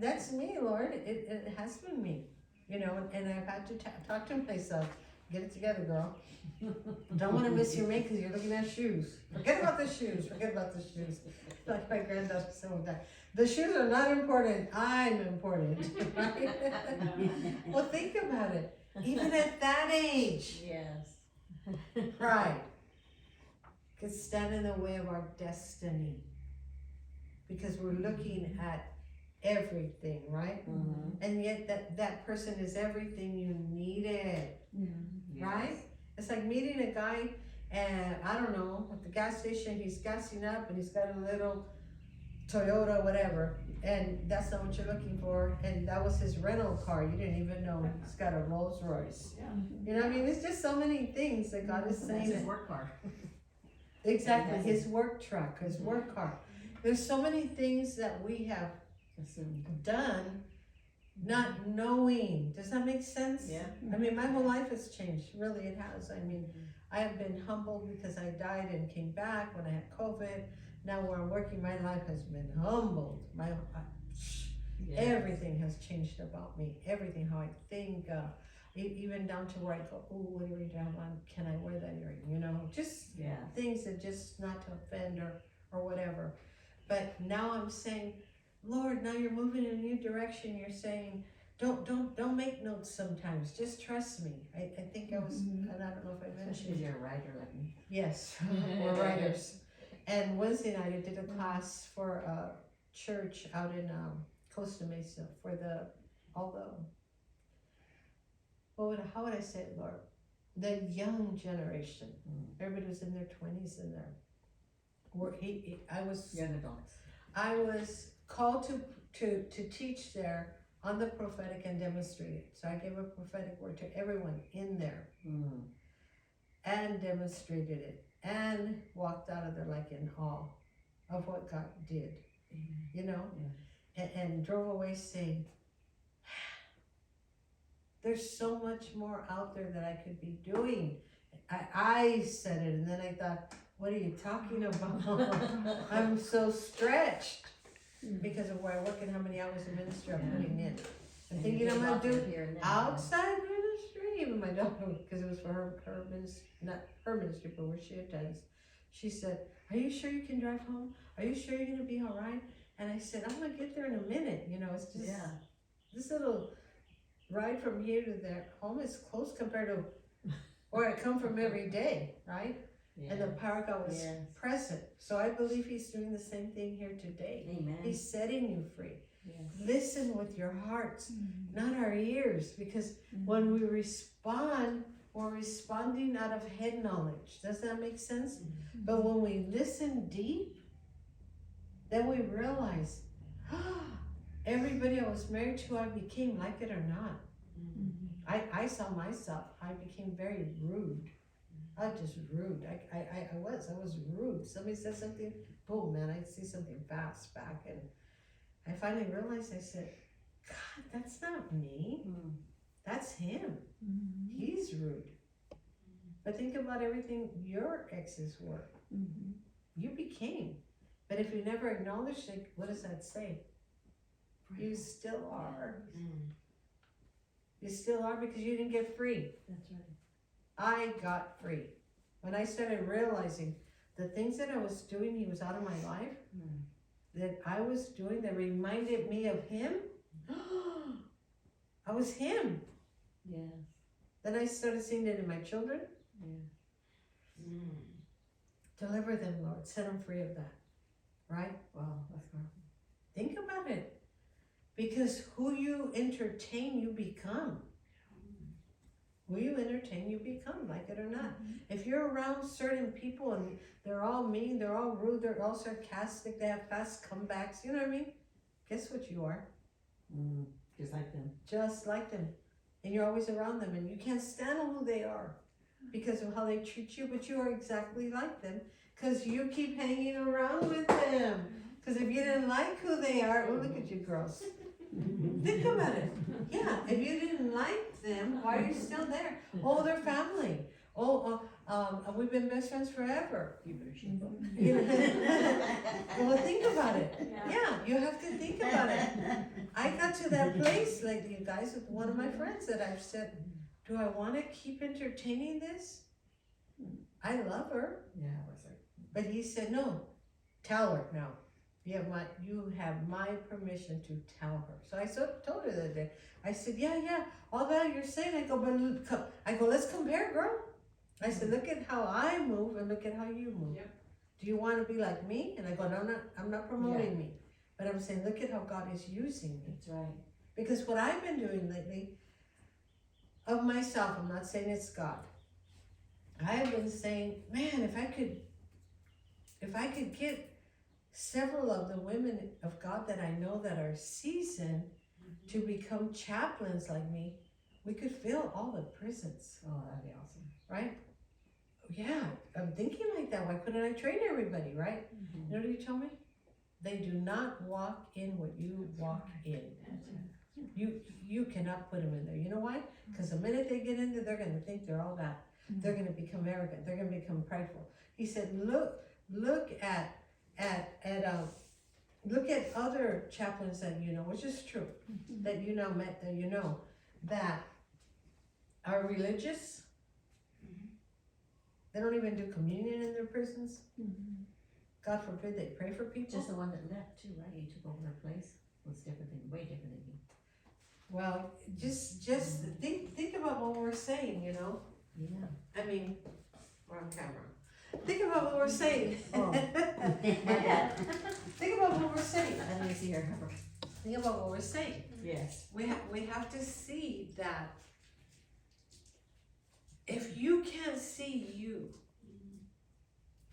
that's me, Lord. It has been me, you know, and I've had to talk to myself. Get it together, girl. Don't want to miss your mate because you're looking at shoes. Forget about the shoes. Forget about the shoes. Like my granddaughter said one time, the shoes are not important. I'm important. Right? Well, think about it. Even at that age, Yes. pride could stand in the way of our destiny because we're looking at everything, right? Mm-hmm. And yet that person is everything you needed. Right? It's like meeting a guy and I don't know, at the gas station he's gassing up and he's got a little Toyota whatever and that's not what you're looking for and that was his rental car. You didn't even know he's got a Rolls Royce. Yeah. You know what I mean? It's just so many things that God is saying. That's his work car. Exactly, his work truck, his work car. There's so many things that we have done not knowing. Does that make sense? Yeah. I mean, my whole life has changed. Really, it has. I mean, I have been humbled because I died and came back when I had COVID. Now where I'm working, my life has been humbled. Everything has changed about me. Everything, how I think, even down to where I go, oh, what earring do I have on? Can I wear that earring? You know, just things that just not to offend or whatever. But now I'm saying, Lord, now you're moving in a new direction. You're saying, don't make notes sometimes. Just trust me. I think I was, and I don't know if I mentioned. You're a writer like me. Yes, we're writers. And Wednesday night I did a class for a church out in Costa Mesa for how would I say it, Lord? The young generation. Everybody was in their 20s in there. Young adults. I was called to teach there on the prophetic and demonstrate it. So I gave a prophetic word to everyone in there and demonstrated it and walked out of there like in awe of what God did, you know, and drove away saying, there's so much more out there that I could be doing. I said it and then I thought, what are you talking about? I'm so stretched because of where I work and how many hours of ministry I'm putting in. I'm thinking I'm going to do outside ministry. Even my daughter, because it was for her ministry, not her ministry, but where she attends. She said, are you sure you can drive home? Are you sure you're going to be all right? And I said, I'm going to get there in a minute. You know, it's just this little ride from here to there. Home is close compared to where I come from every day, right? Yeah. And the power of God was present. So I believe He's doing the same thing here today. Amen. He's setting you free. Yes. Listen with your hearts, not our ears, because when we respond, we're responding out of head knowledge. Does that make sense? But when we listen deep, then we realize, everybody I was married to, I became, like it or not. I saw myself, I became very rude. I was just rude. I was rude. Somebody said something, boom, man, I'd see something fast back. And I finally realized, I said, God, that's not me. That's him. He's rude. But think about everything your exes were. You became. But if you never acknowledged it, what does that say? You still are. You still are because you didn't get free. That's right. I got free. When I started realizing the things that I was doing, he was out of my life, that I was doing that reminded me of him. I was him. Yes. Then I started seeing it in my children. Deliver them, Lord. Set them free of that. Right? Wow, that's powerful. Think about it. Because who you entertain, you become. Who you entertain, you become, like it or not. If you're around certain people and they're all mean, they're all rude, they're all sarcastic, they have fast comebacks, you know what I mean? Guess what you are? Just like them. Just like them. And you're always around them and you can't stand who they are because of how they treat you, but you are exactly like them because you keep hanging around with them. Because if you didn't like who they are, oh, look at you girls. Think about it. Yeah, if you didn't like them, why are you still there? Oh, they're family. We've been best friends forever. Well, think about it. Yeah, you have to think about it. I to that place lately, you guys, with one of my friends that I've said, do I want to keep entertaining this? I love her. Yeah, I was like, But he said, no, tell her now. You have my permission to tell her. So I told her that day. I said, yeah, all that you're saying. I go, let's compare, girl. I said, look at how I move and look at how you move. Yep. Do you want to be like me? And I go, no, I'm not promoting me. But I'm saying, look at how God is using me. that's right. Because what I've been doing lately, of myself, I'm not saying it's God. I've been saying, man, if I could get several of the women of God that I know that are seasoned to become chaplains like me, we could fill all the prisons, Oh, that'd be awesome. right? Yeah, I'm thinking like that. Why couldn't I train everybody, right? You know what you tell me? They do not walk in what you walk in. You cannot put them in there. You know why? Because the minute they get in there, they're going to think they're all that. They're going to become arrogant. They're going to become prideful. He said, look at other chaplains that you know, which is true, that you know met, that you know, that are religious. They don't even do communion in their prisons. God forbid they pray for people. Just the one that left too, right? You took over her place. Was different than, way different than you. Well, just think about what we're saying, you know. Yeah. I mean, we're on camera. Think about what we're saying. Oh. Think about what we're saying. Let me see her. Think about what we're saying. Yes. We have to see that if you can't see you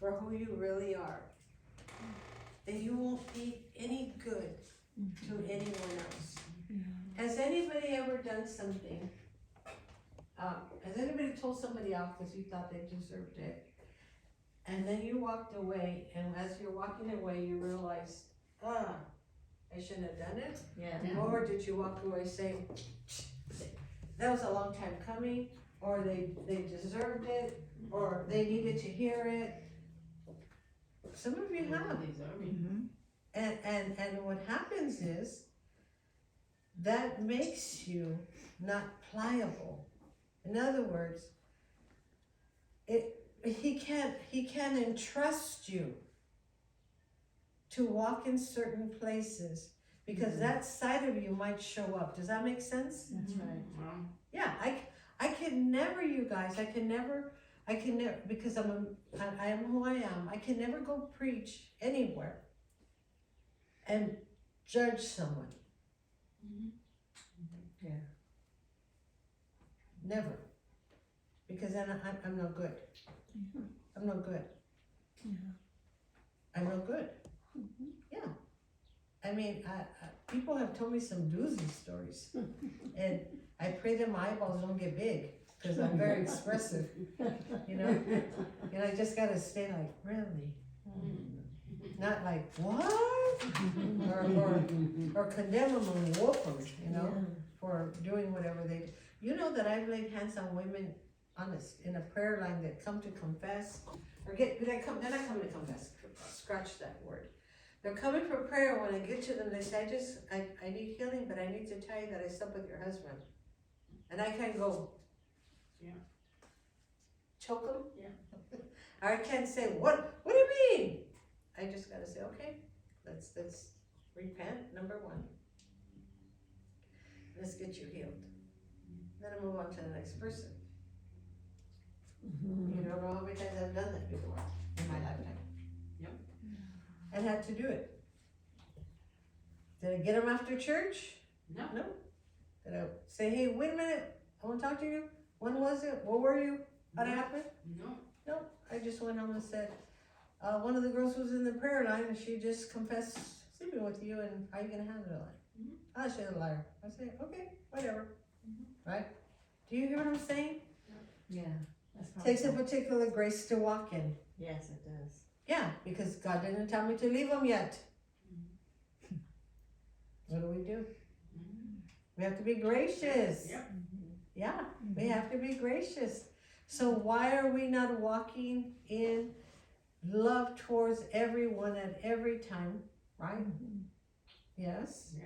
for who you really are, then you won't be any good to anyone else. Has anybody ever done something? Has anybody told somebody off because you thought they deserved it? And then you walked away, and as you're walking away, you realized, I shouldn't have done it? Yeah. Or did you walk away saying, that was a long time coming, or they deserved it, or they needed to hear it? Some of you have. And what happens is, that makes you not pliable. In other words, he can't entrust you to walk in certain places because that side of you might show up. Does that make sense? That's right. Yeah, I can never, you guys, I can never, because I am who I am, I can never go preach anywhere and judge someone. Yeah. Never. Because then I'm no good. I'm no good. I'm no good. Yeah. I mean, people have told me some doozy stories. And I pray that my eyeballs don't get big because I'm very expressive, you know? And I just gotta stay like, really? Not like, what? or condemn them and whoop them, you know, for doing whatever they do. You know that I've laid hands on women, honest, in a prayer line that come to confess, or they're not coming to confess, scratch that word. They're coming for prayer. When I get to them, they say, I need healing, but I need to tell you that I slept with your husband. And I can't go, choke them? Yeah. I can't say, what do you mean? I just gotta say, okay, let's repent, number one. Let's get you healed. Then I move on to the next person. You don't know how many times I've done that before in my lifetime. Yep. And had to do it. Did I get them after church? No. No. Did I say, hey, wait a minute, I wanna talk to you? When was it? Where were you? How'd it happen? No. No, I just went home and said, one of the girls was in the prayer line and she just confessed sleeping with you, and how you gonna handle it? Ah, she's a liar. I say, okay, whatever. Right? Do you hear what I'm saying? Yeah. That's Takes a powerful. particular grace to walk in. Yes, it does. Yeah, because God didn't tell me to leave them yet. What do? We have to be gracious. Yep. Yeah, we have to be gracious. So why are we not walking in love towards everyone at every time, right? Yes? Yeah.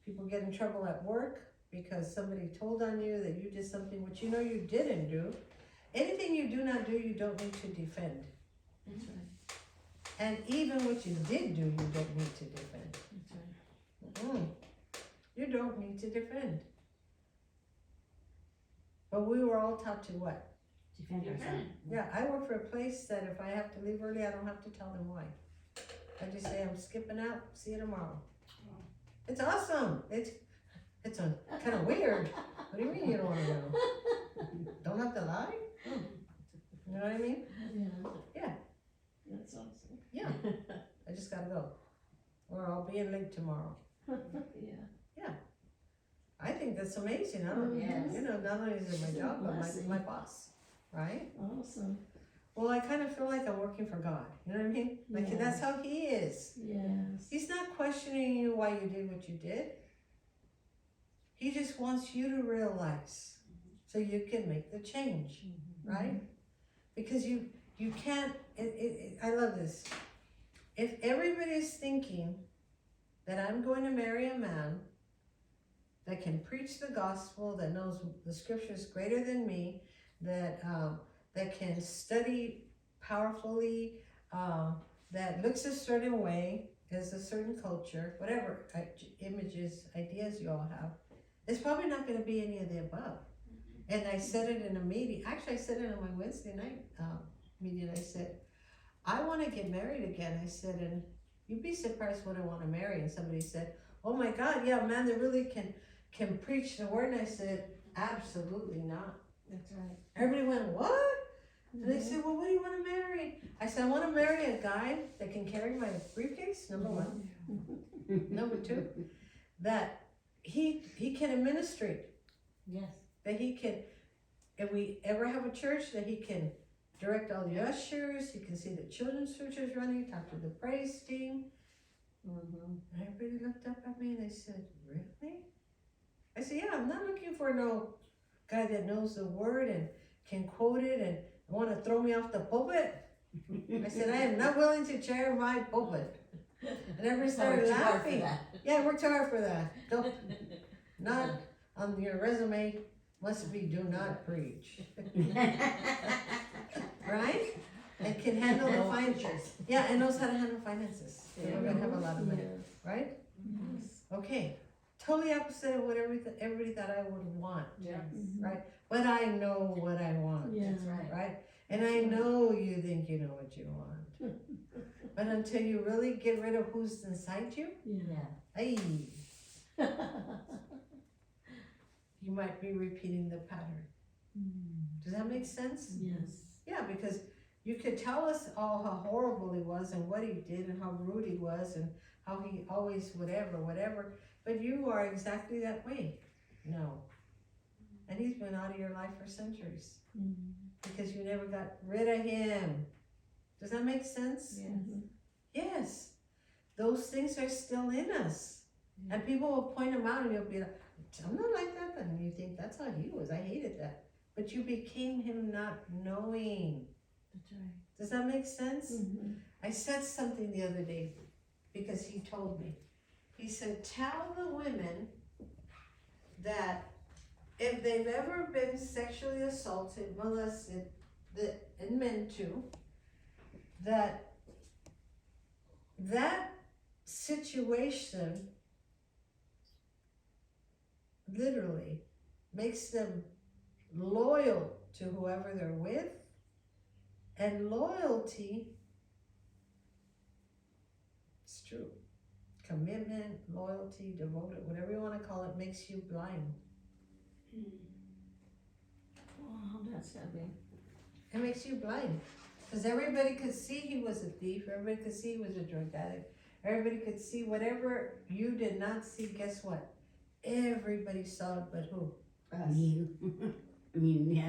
People get in trouble at work because somebody told on you that you did something which you know you didn't do. Anything you do not do, you don't need to defend. That's right. And even what you did do, you don't need to defend. That's right. You don't need to defend. But we were all taught to what? Defend ourselves. Yeah, I work for a place that if I have to leave early, I don't have to tell them why. I just say I'm skipping out, see you tomorrow. It's awesome. It's kind of weird. What do you mean you don't want to go? Don't have to lie? You know what I mean? Yeah. Yeah. That's awesome. Yeah. I just gotta go. Or I'll be in late tomorrow. Yeah. I think that's amazing. I don't, Yes. you know, not only is it my It's a job, but blessing. my boss, right? Awesome. Well, I kind of feel like I'm working for God. You know what I mean? Like Yes. that's how He is. Yes. He's not questioning you why you did what you did. He just wants you to realize so you can make the change, right? Because you can't, I love this. If everybody is thinking that I'm going to marry a man that can preach the gospel, that knows the scriptures greater than me, that can study powerfully, that looks a certain way, has a certain culture, whatever images, ideas you all have, it's probably not going to be any of the above. And I said it in a meeting. Actually, I said it on my Wednesday night meeting. I said, I want to get married again. I said, and you'd be surprised what I want to marry. And somebody said, oh my God, yeah, man, that really can preach the word. And I said, absolutely not. That's right. Everybody went, what? And they said, well, what do you want to marry? I said, I want to marry a guy that can carry my briefcase, number one. Number two, that he can administrate. Yes. That he can, if we ever have a church, that he can direct all the ushers, he can see the children's churches running, talk to the praise team. And everybody looked up at me and they said, really? I said, yeah, I'm not looking for no guy that knows the word and can quote it and want to throw me off the pulpit. I said, I am not willing to share my pulpit. And everybody started laughing. Yeah, I worked hard for that. Don't, not on your resume, must be do not preach. Right? And can handle the finances. Yeah, and knows how to handle finances. So we're gonna have a lot of money, right? Okay, totally opposite of what everybody thought I would want, right? But I know what I want, That's right. right? And I know you think you know what you want. But until you really get rid of who's inside you, hey, you might be repeating the pattern. Does that make sense? Yes. Yeah, because you could tell us all how horrible he was and what he did and how rude he was and how he always whatever, but you are exactly that way. No. And he's been out of your life for centuries because you never got rid of him. Does that make sense? Yes. Those things are still in us. And people will point them out and you'll be like, I'm not like that. And you think that's how he was. I hated that. But you became him not knowing. That's right. Does that make sense? I said something the other day because he told me. He said, tell the women that if they've ever been sexually assaulted, molested, and men too, that situation literally makes them loyal to whoever they're with, and loyalty, it's true, commitment, loyalty, devoted, whatever you want to call it, makes you blind. Wow, that's heavy. It makes you blind. Because everybody could see he was a thief, everybody could see he was a drug addict, everybody could see whatever you did not see, guess what? Everybody saw it, but who? You. I mean, yeah.